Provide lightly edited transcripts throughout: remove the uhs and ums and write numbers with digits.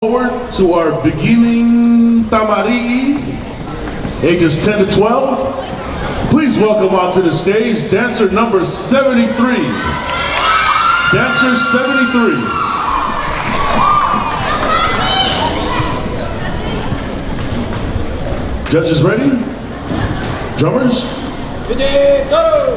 Forward to our beginning Tamarii, ages 10 to 12. Please welcome onto the stage dancer number 73. Dancer 73. Judges ready? Drummers? Go!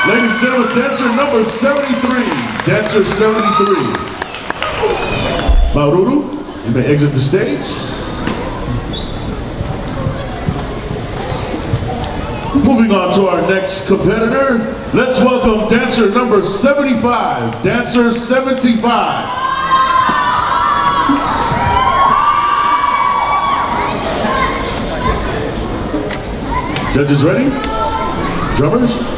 Ladies and gentlemen, dancer number 73. Dancer 73. Maururu, you may exit the stage. Moving on to our next competitor, let's welcome dancer number 75. Dancer 75. Judges ready? Drummers?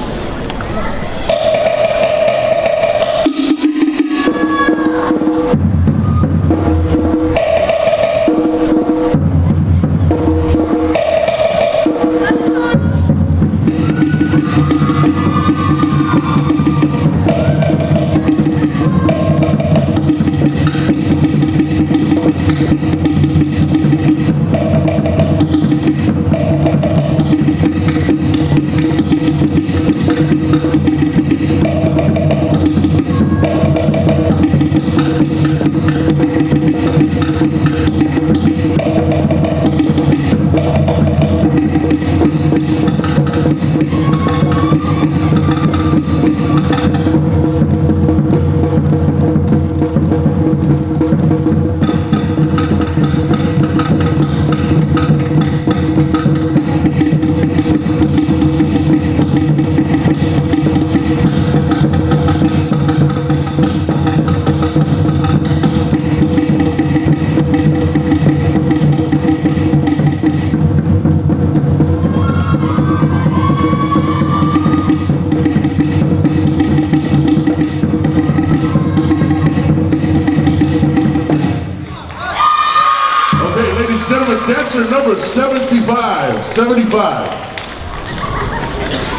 Dancer number 75. 75.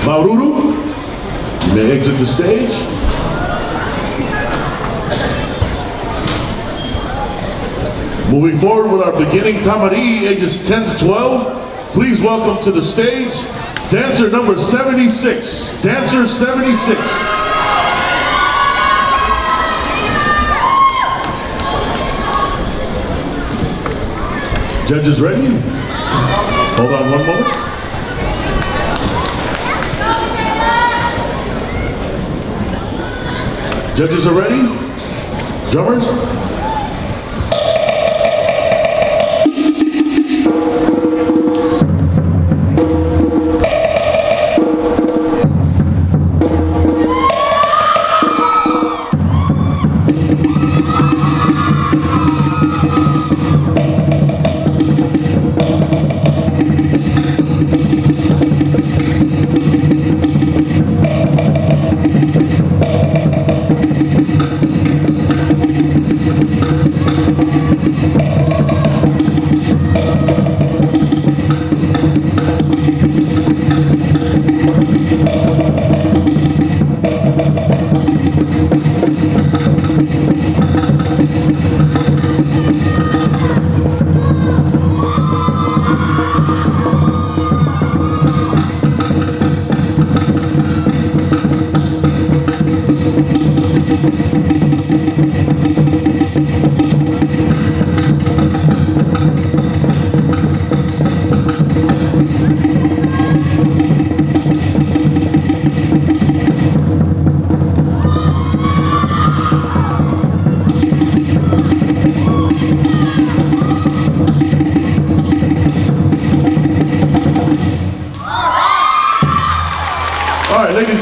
Maururu, you may exit the stage. Moving forward with our beginning Tamarii, ages 10 to 12. Please welcome to the stage dancer number 76. Dancer 76. Judges ready? Hold on one moment. Judges are ready? Drummers?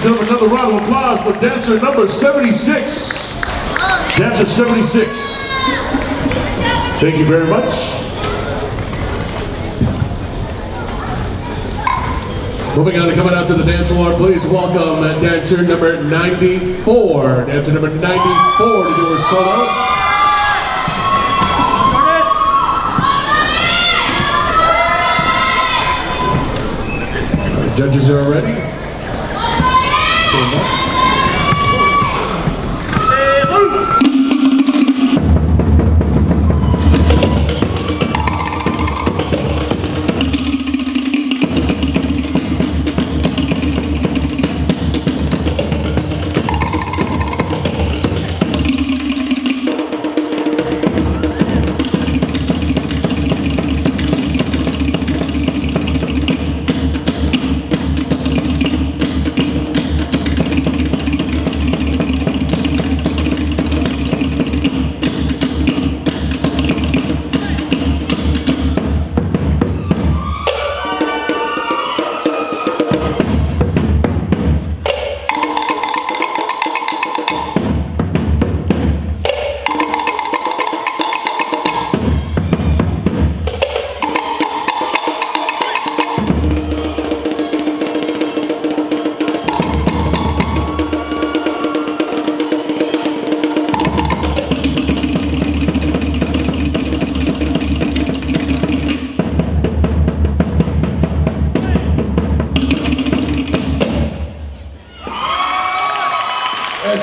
gentlemen, another round of applause for dancer number 76. Dancer 76. Thank you very much. Moving on to coming out to the dance floor, please welcome dancer number 94. Dancer number 94 to do her solo. Judges are ready. Stand up.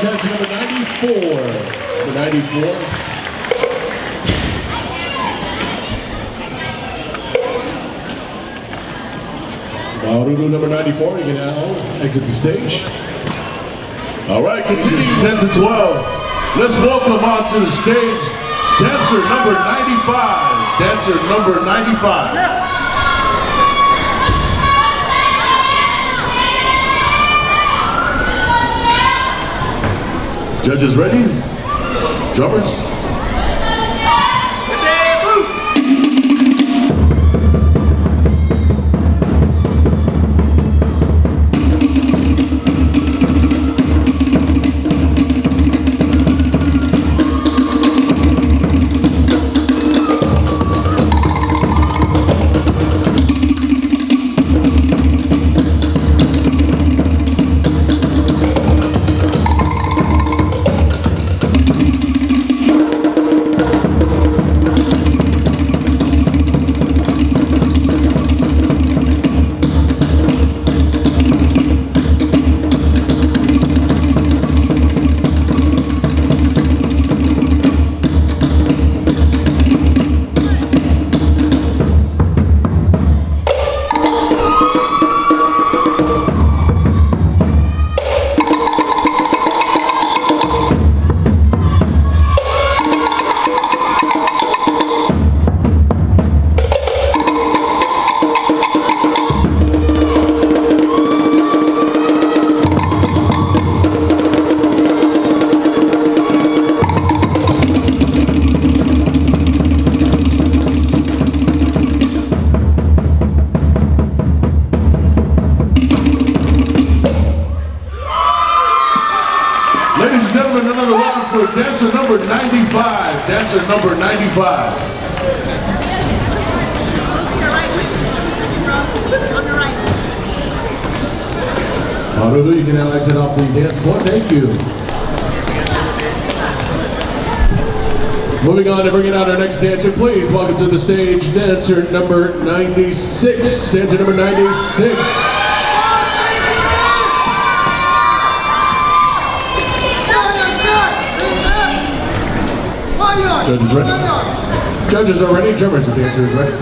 That's number 94. Number 94. Maururu, number 94, you can now exit the stage. All right, continuing 10 to 12. Let's welcome onto the stage dancer number 95. Dancer number 95. Judges ready? Drummers? Ladies and gentlemen, another round for dancer number 95. Dancer number 95. Maururu, you can now exit off the dance floor. Thank you. Moving on to bringing out our next dancer, please welcome to the stage dancer number 96. Dancer number 96. Judges ready? Judges are ready. Drummers and dancers ready.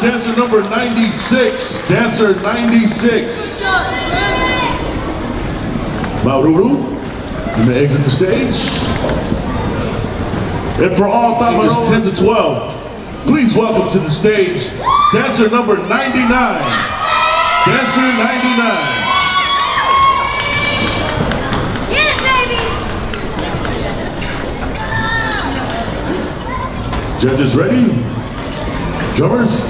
dancer number 96. Dancer 96. Maururu, you may exit the stage. And for all ages 10 to 12, please welcome to the stage dancer number 99. Dancer 99. Get it, baby! Judges ready? Drummers?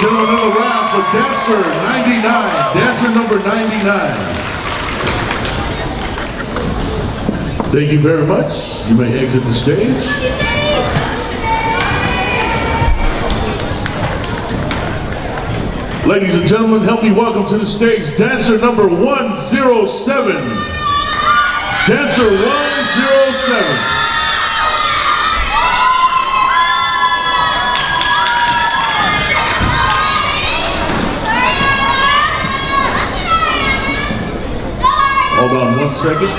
Another round for dancer 99, dancer number 99. Thank you very much. You may exit the stage. Ladies and gentlemen, help me welcome to the stage dancer number 107. Dancer 107. Hold on 1 second.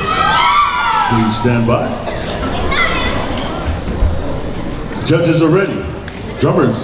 Please stand by. Judges are ready. Drummers.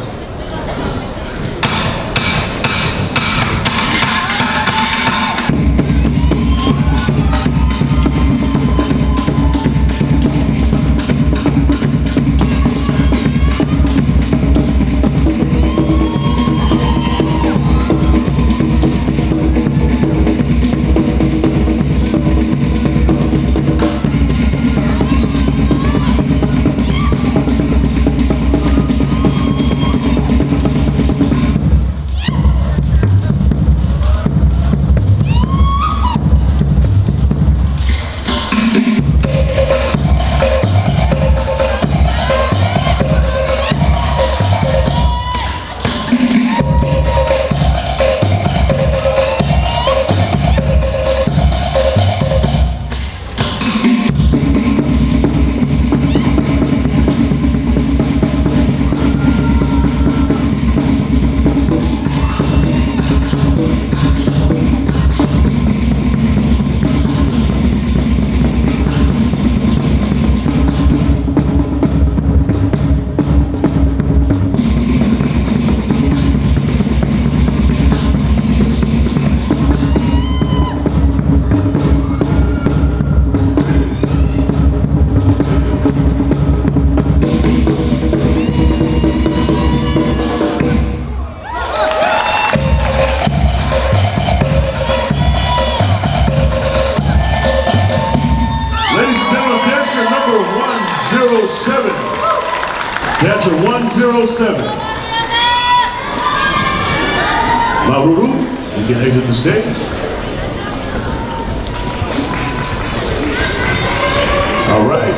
Dancer 107. Maururu, you can exit the stage. All right.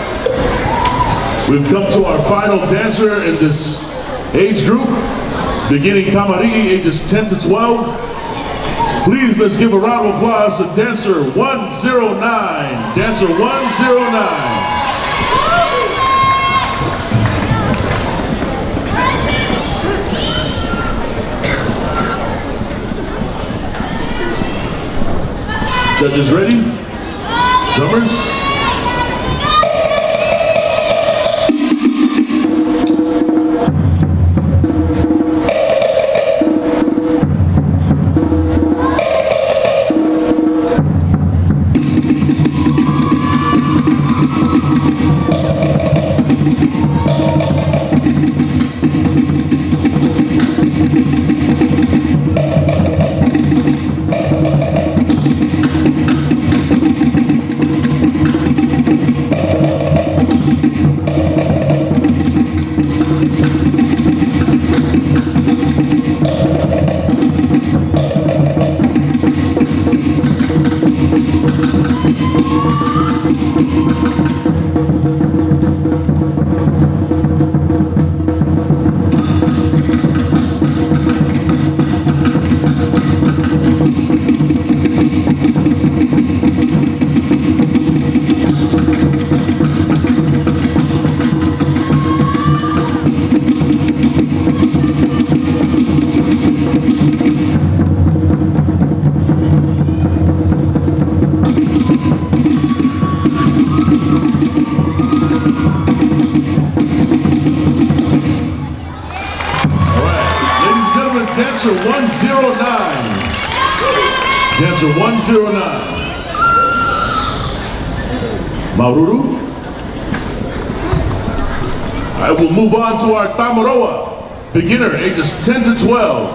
We've come to our final dancer in this age group, beginning Tamari'i, ages 10 to 12. Please, let's give a round of applause to dancer 109. Dancer 109. Judges ready? Drummers? Dancer 109. Dancer 109. Maururu. All right, we'll move on to our Tamaroa beginner, ages 10 to 12.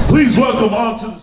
Please welcome on to the